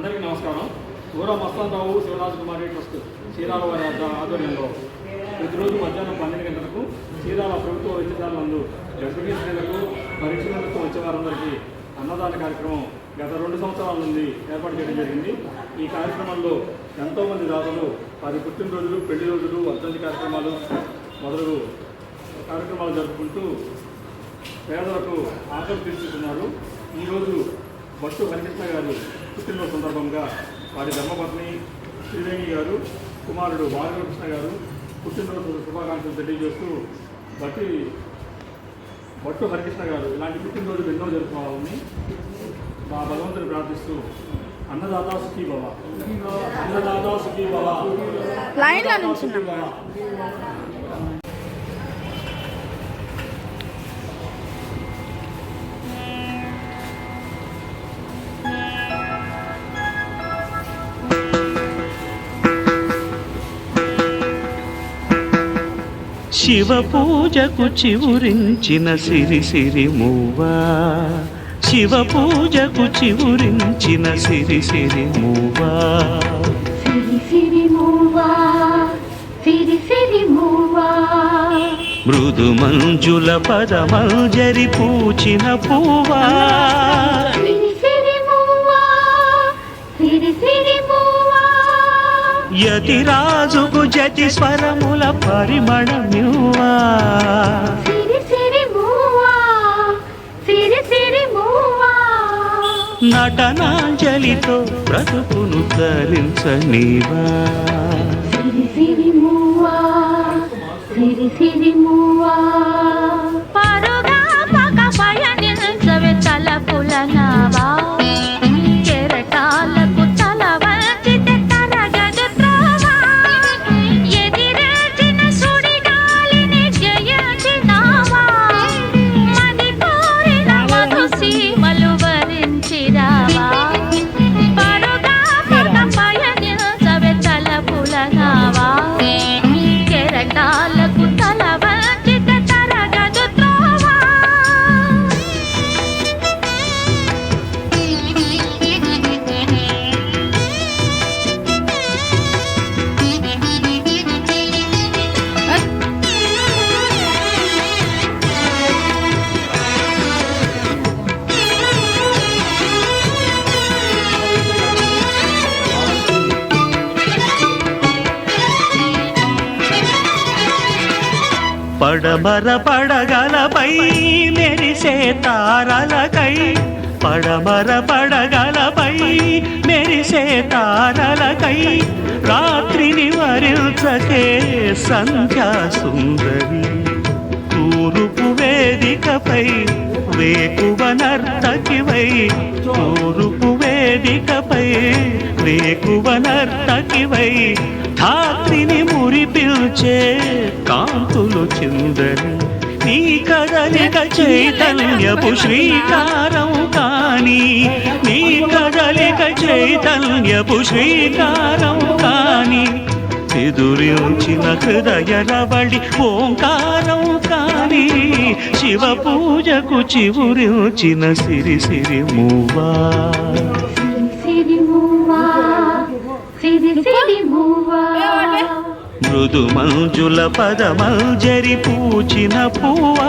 అందరికీ నమస్కారం. ఊరా మస్తానరావు శివరాజ్ కుమారి ట్రస్ట్ చీరాల వారి ఆధ్వర్యంలో ప్రతిరోజు మధ్యాహ్నం 12 గంటలకు చీరాల ప్రభుత్వ వైద్యశాల నందు గర్భిణీ స్త్రీలకు పరీక్షలకు వచ్చే వారందరికీ అన్నదాన కార్యక్రమం గత 2 సంవత్సరాల నుండి ఏర్పాటు చేయడం జరిగింది. ఈ కార్యక్రమంలో ఎంతోమంది దాతలు 10 పుట్టినరోజులు, పెళ్లి రోజులు, వర్ధంతి కార్యక్రమాలు మొదలగు కార్యక్రమాలు జరుపుకుంటూ పేదలకు ఆకలి తీర్చుతున్నారు. ఈరోజు భట్టు హరికృష్ణ గారు పుట్టినరోజు సందర్భంగా వారి ధర్మపత్ని శ్రీవేణి గారు, కుమారుడు బాలకృష్ణ గారు పుట్టినరోజు శుభాకాంక్షలు తెలియజేస్తూ భట్టు హరికృష్ణ గారు ఇలాంటి పుట్టినరోజులు ఎన్నో జరుపుకోవాలని మా భగవంతుని ప్రార్థిస్తూ అన్నదాతా సుఖీ భవ, అన్నదాతా సుఖీ భవ. శివ పూజకు చివురించిన సిరి సిరి మూవా, శివ పూజకు చివురించిన సిరి సిరి మూవా, సిరి సిరి మూవా, సిరి సిరి మూవా, మృదు మంజుల పదమంజరి పూచిన పూవా, సిరి సిరి మూవా, సిరి సిరి మూవా, యతిరాజుకు జతి స్వరముల పరిమళమ్యువా, సిరి సిరి మూవా, సిరి సిరి మూవా, నటనాంజలితో బ్రతుకును తరించనీవా, సిరి సిరి మూవా, సిరి సిరి మూవా, పరుగా పగ పయనించవే తలపుల నావా, కెరటాలకు తల వంచితే తరగదు త్రోవా, ఎదిరేసిన సుడిగాలిని జయించినావా, మది కోరిన మధు సీమలు వరించిరావా, పరుగా పగ పయనించవే తలపుల నావా, కెరటాలకు తల వంచితే తరగదు త్రోవా. పడమర పడగలపై మెరిసే తారలకై, పడమర పడగలపై మెరిసే తారలకై, రాత్రిని వరించకే సంధ్యా సుందరి, తూరుపు వేదికపై వేకువ నర్తకివై, తూరుపు వేదికపై వేకువ నర్తకివై, ధాత్రిని మురిపిల్చే కాంతులు చిందని, నీ కదలిక చైతన్యపు శ్రీకారం కాని, నీ కదలిక చైతన్యపు శ్రీకారం కాని, ఎదురించిన హృదయ రవళి ఓంకారం కాని, శివ పూజకు చివురించిన సిరి సిరి మూవా, సిరి మూవా, సిరి సిరి మూవా, మృదు మంజుల పదమంజరి పూచిన పూవా.